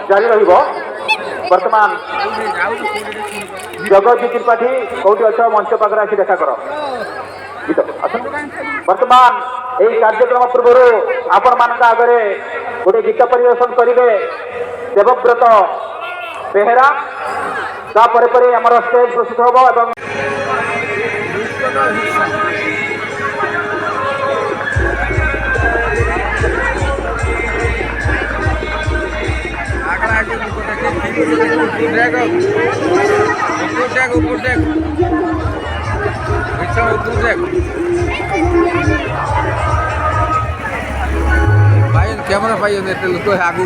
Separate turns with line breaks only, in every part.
जारी रहिबो। वर्तमान जगत त्रिपाठी कौटी अच्छा मंच पाखरे आसी देखा कर गीत वर्तमान यही कार्यक्रम पूर्व आपण मान आगे गोटे गीत परिवेशन करेंगे देवव्रत बेहेरा तापर आम स्टेज प्रस्तुत हम
कैमरा पाई लोक आगू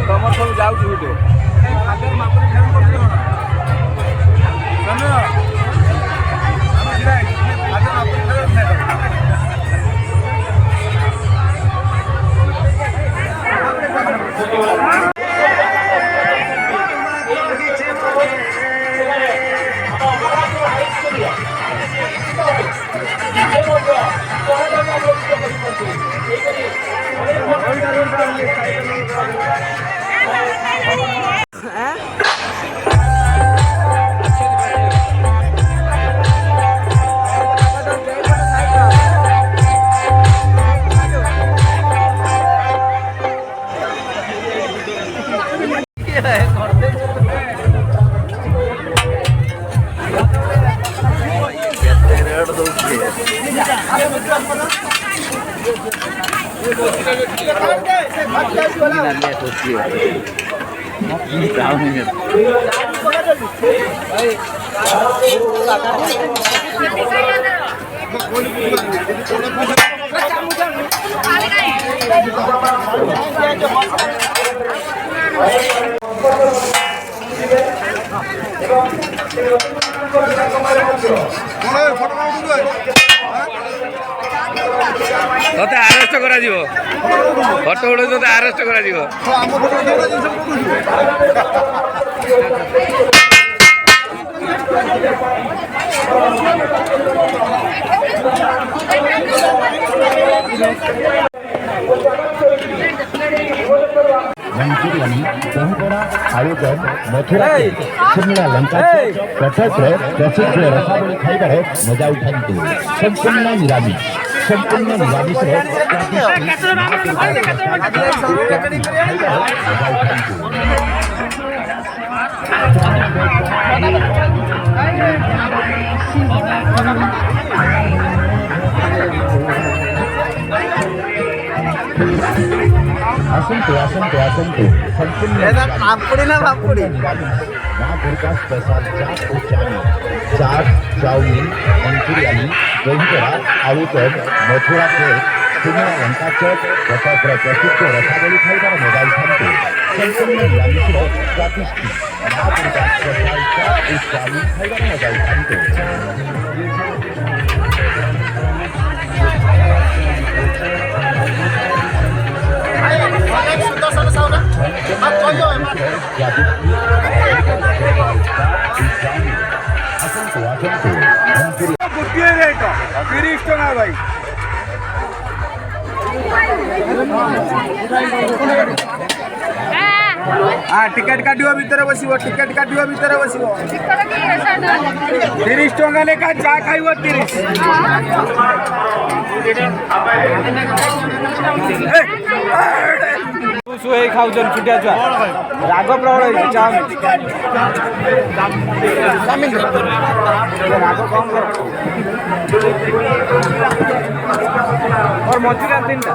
तुम सब जाऊ वीडियो ତତେ ଆରେଷ୍ଟ କରାଯିବ ଫଟୋ ଉଠେଇ ତତେ ଆରେଷ୍ଟ କରାଯିବ
मंचूरियन दहीबड़ा आयोजन मथुरा शिमला लंका कटक प्रसिद्ध रसावली खाइबार मजा उठाते संपूर्ण निरामिष आसंतु संपूर्ण
पापड़ी ना papdi
Maa Durga special chaat chow mein Manchurian dahi bada आलूचप मथुरा केक शिमला लंका चप कटक प्रसिद्ध रसावली खाइबार मजा उठाते संपूर्ण निरामिष स्वादिष्ट माँ दुर्गा स्पेशल चाट चाउमीन खाइबार मजा उठाते
ଗୋଟିଏ ରେଟ୍ 30 ଟଙ୍କା ଭାଇ हाँ टिकट काटियो भितर बसिबो टिकट काटियो भितर बसिबो 30 टंका लेखा चा खाइबो 30 सुहे खाउछन छुटिया छुआ राग प्रबल है चाउमिन राग कम और मंचूरियन 3टा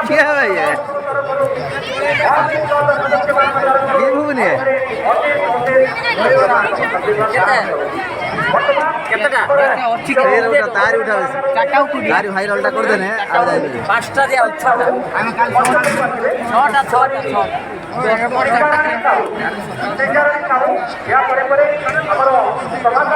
क्या भाई है ये भूने केतटा ठीक है उठा तारी उठा चाटा उठी तारी भाई रोलटा कर देने आ जाए पांचटा दिया 6टा हम काल 6टा
या परे परे हमरो समाज